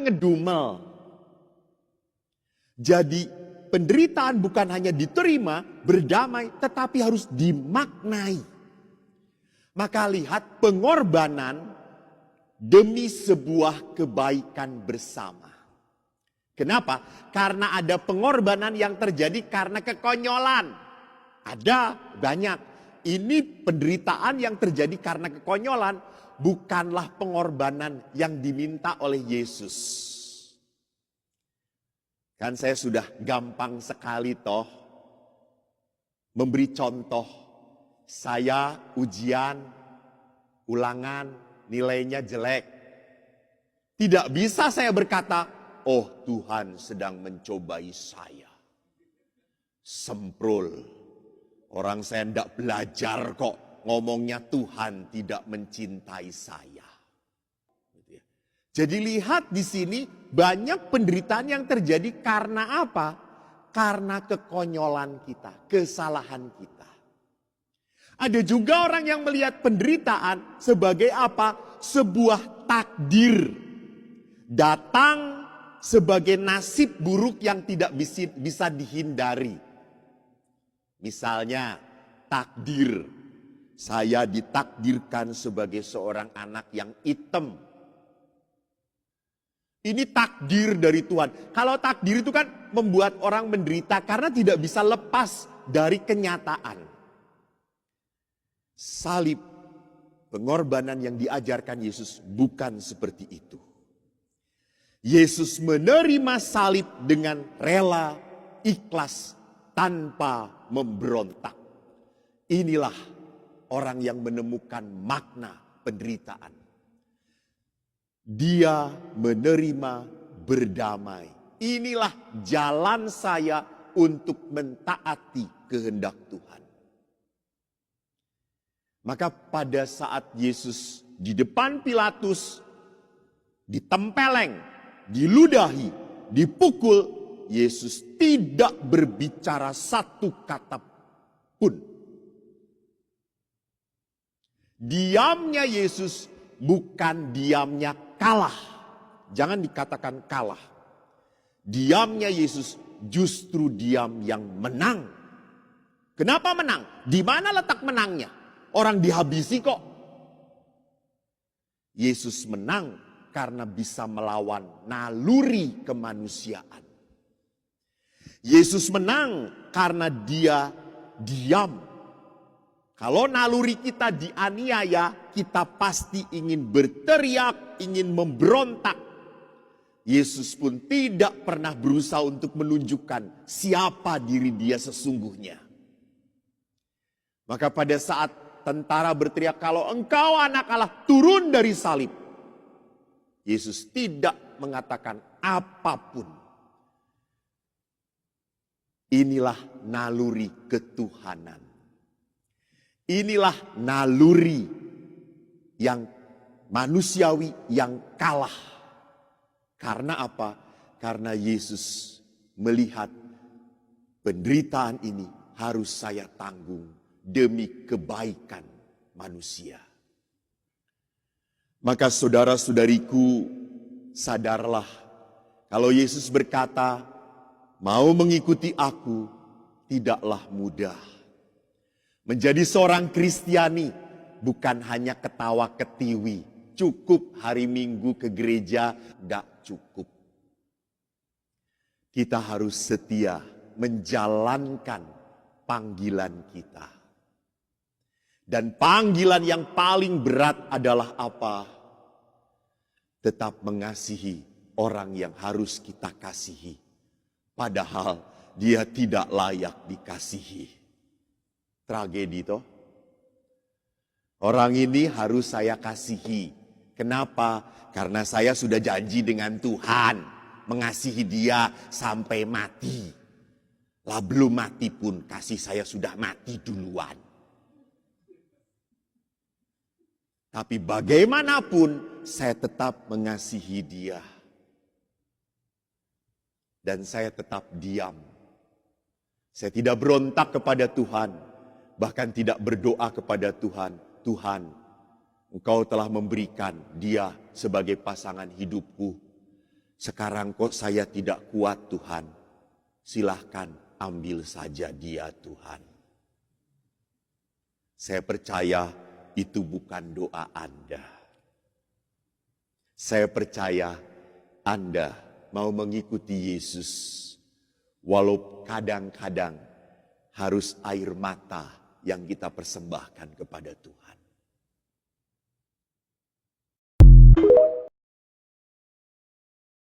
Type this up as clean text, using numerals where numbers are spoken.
ngedumel. Jadi penderitaan bukan hanya diterima, berdamai, tetapi harus dimaknai. Maka lihat pengorbanan demi sebuah kebaikan bersama. Kenapa? Karena ada pengorbanan yang terjadi karena kekonyolan. Ada banyak. Ini penderitaan yang terjadi karena kekonyolan, bukanlah pengorbanan yang diminta oleh Yesus. Kan saya sudah gampang sekali toh memberi contoh. Saya ujian, ulangan, nilainya jelek. Tidak bisa saya berkata, oh Tuhan sedang mencobai saya. Semprul. Orang saya tidak belajar kok, ngomongnya Tuhan tidak mencintai saya. Jadi lihat di sini banyak penderitaan yang terjadi karena apa? Karena kekonyolan kita, kesalahan kita. Ada juga orang yang melihat penderitaan sebagai apa? Sebuah takdir. Datang sebagai nasib buruk yang tidak bisa dihindari. Misalnya takdir. Saya ditakdirkan sebagai seorang anak yang hitam. Ini takdir dari Tuhan. Kalau takdir itu kan membuat orang menderita karena tidak bisa lepas dari kenyataan. Salib, pengorbanan yang diajarkan Yesus bukan seperti itu. Yesus menerima salib dengan rela, ikhlas, tanpa memberontak. Inilah orang yang menemukan makna penderitaan. Dia menerima berdamai. Inilah jalan saya untuk mentaati kehendak Tuhan. Maka pada saat Yesus di depan Pilatus ditempeleng, diludahi, dipukul, Yesus tidak berbicara satu kata pun. Diamnya Yesus bukan diamnya kalah. Jangan dikatakan kalah. Diamnya Yesus justru diam yang menang. Kenapa menang? Di mana letak menangnya? Orang dihabisi kok. Yesus menang karena bisa melawan naluri kemanusiaan. Yesus menang karena dia diam. Kalau naluri kita dianiaya, kita pasti ingin berteriak, ingin memberontak. Yesus pun tidak pernah berusaha untuk menunjukkan siapa diri dia sesungguhnya. Maka pada saat tentara berteriak, kalau engkau anak Allah, turun dari salib. Yesus tidak mengatakan apapun. Inilah naluri ketuhanan. Inilah naluri yang manusiawi yang kalah. Karena apa? Karena Yesus melihat penderitaan ini harus saya tanggung demi kebaikan manusia. Maka saudara-saudariku, sadarlah kalau Yesus berkata, mau mengikuti aku tidaklah mudah. Menjadi seorang Kristiani bukan hanya ketawa ketiwi, cukup hari Minggu ke gereja, tidak cukup. Kita harus setia menjalankan panggilan kita. Dan panggilan yang paling berat adalah apa? Tetap mengasihi orang yang harus kita kasihi. Padahal dia tidak layak dikasihi. Tragedi toh. Orang ini harus saya kasihi. Kenapa? Karena saya sudah janji dengan Tuhan mengasihi dia sampai mati. Lah belum mati pun kasih saya sudah mati duluan. Tapi bagaimanapun saya tetap mengasihi dia. Dan saya tetap diam. Saya tidak berontak kepada Tuhan. Bahkan tidak berdoa kepada Tuhan. Tuhan, Engkau telah memberikan dia sebagai pasangan hidupku. Sekarang kok saya tidak kuat Tuhan. Silahkan ambil saja dia Tuhan. Saya percaya itu bukan doa Anda. Saya percaya Anda mau mengikuti Yesus. Walau kadang-kadang harus air mata yang kita persembahkan kepada Tuhan.